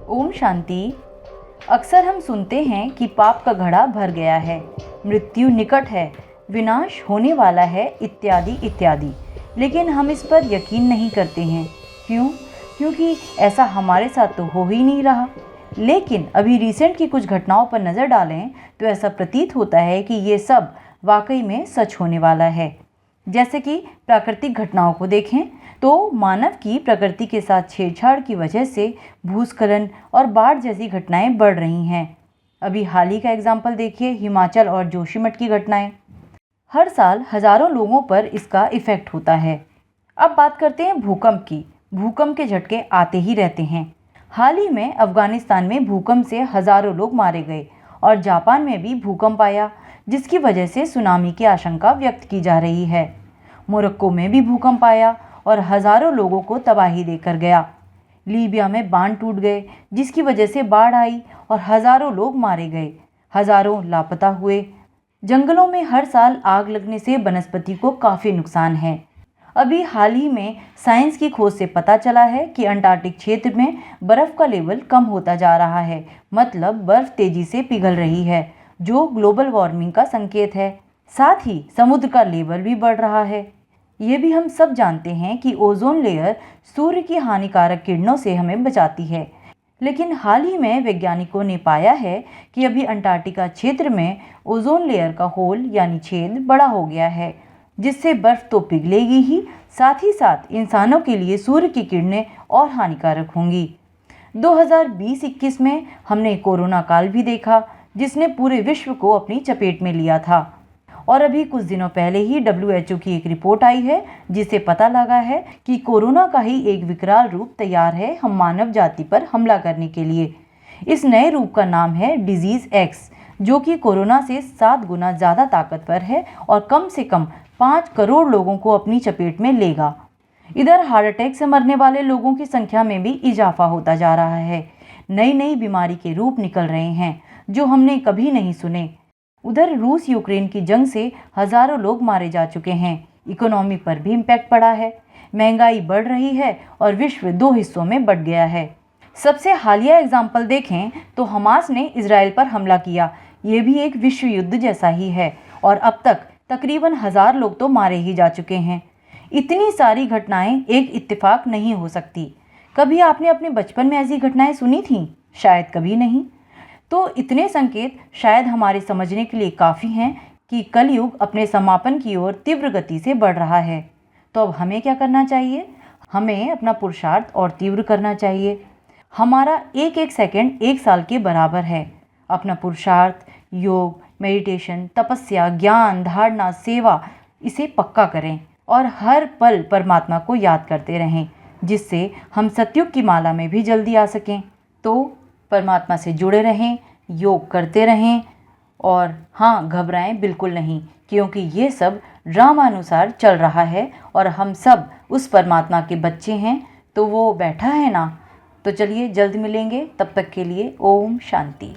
ओम शांति। अक्सर हम सुनते हैं कि पाप का घड़ा भर गया है, मृत्यु निकट है, विनाश होने वाला है, इत्यादि इत्यादि। लेकिन हम इस पर यकीन नहीं करते हैं। क्यों? क्योंकि ऐसा हमारे साथ तो हो ही नहीं रहा। लेकिन अभी रिसेंट की कुछ घटनाओं पर नज़र डालें तो ऐसा प्रतीत होता है कि ये सब वाकई में सच होने वाला है। जैसे कि प्राकृतिक घटनाओं को देखें तो मानव की प्रकृति के साथ छेड़छाड़ की वजह से भूस्खलन और बाढ़ जैसी घटनाएं बढ़ रही हैं। अभी हाल ही का एग्जाम्पल देखिए, हिमाचल और जोशीमठ की घटनाएं। हर साल हजारों लोगों पर इसका इफेक्ट होता है। अब बात करते हैं भूकंप की। भूकंप के झटके आते ही रहते हैं। हाल ही में अफगानिस्तान में भूकंप से हजारों लोग मारे गए और जापान में भी भूकंप आया, जिसकी वजह से सुनामी की आशंका व्यक्त की जा रही है। मोरक्को में भी भूकंप आया और हजारों लोगों को तबाही देकर गया। लीबिया में बांध टूट गए, जिसकी वजह से बाढ़ आई और हजारों लोग मारे गए, हजारों लापता हुए। जंगलों में हर साल आग लगने से वनस्पति को काफ़ी नुकसान है। अभी हाल ही में साइंस की खोज से पता चला है कि अंटार्कटिक क्षेत्र में बर्फ़ का लेवल कम होता जा रहा है, मतलब बर्फ़ तेज़ी से पिघल रही है, जो ग्लोबल वार्मिंग का संकेत है। साथ ही समुद्र का लेवल भी बढ़ रहा है। ये भी हम सब जानते हैं कि ओजोन लेयर सूर्य की हानिकारक किरणों से हमें बचाती है। लेकिन हाल ही में वैज्ञानिकों ने पाया है कि अभी अंटार्कटिका क्षेत्र में ओजोन लेयर का होल यानी छेद बड़ा हो गया है, जिससे बर्फ तो पिघलेगी ही, साथ ही साथ इंसानों के लिए सूर्य की किरणें और हानिकारक होंगी। 2020-21 में हमने कोरोना काल भी देखा, जिसने पूरे विश्व को अपनी चपेट में लिया था। और अभी कुछ दिनों पहले ही WHO की एक रिपोर्ट आई है, जिससे पता लगा है कि कोरोना का ही एक विकराल रूप तैयार है हम मानव जाति पर हमला करने के लिए। इस नए रूप का नाम है डिजीज़ एक्स, जो कि कोरोना से 7 गुना ज़्यादा ताकतवर है और कम से कम 5 करोड़ लोगों को अपनी चपेट में लेगा। इधर हार्ट अटैक से मरने वाले लोगों की संख्या में भी इजाफा होता जा रहा है। नई नई बीमारी के रूप निकल रहे हैं जो हमने कभी नहीं सुने। उधर रूस यूक्रेन की जंग से हजारों लोग मारे जा चुके हैं। इकोनॉमी पर भी इम्पैक्ट पड़ा है। महंगाई बढ़ रही है और विश्व 2 हिस्सों में बंट गया है। सबसे हालिया एग्जाम्पल देखें तो हमास ने इजराइल पर हमला किया। ये भी एक विश्व युद्ध जैसा ही है और अब तक तकरीबन 1000 लोग तो मारे ही जा चुके हैं। इतनी सारी घटनाएं एक इत्तेफाक नहीं हो सकती। कभी आपने अपने बचपन में ऐसी घटनाएं सुनी थी? शायद कभी नहीं। तो इतने संकेत शायद हमारे समझने के लिए काफ़ी हैं कि कलयुग अपने समापन की ओर तीव्र गति से बढ़ रहा है। तो अब हमें क्या करना चाहिए? हमें अपना पुरुषार्थ और तीव्र करना चाहिए। हमारा एक एक सेकंड 1 साल के बराबर है। अपना पुरुषार्थ, योग, मेडिटेशन, तपस्या, ज्ञान, धारणा, सेवा, इसे पक्का करें और हर पल परमात्मा को याद करते रहें, जिससे हम सतयुग की माला में भी जल्दी आ सकें। तो परमात्मा से जुड़े रहें, योग करते रहें और हाँ, घबराएं बिल्कुल नहीं, क्योंकि ये सब ड्रामानुसार चल रहा है और हम सब उस परमात्मा के बच्चे हैं, तो वो बैठा है ना। तो चलिए जल्द मिलेंगे, तब तक के लिए ओम शांति।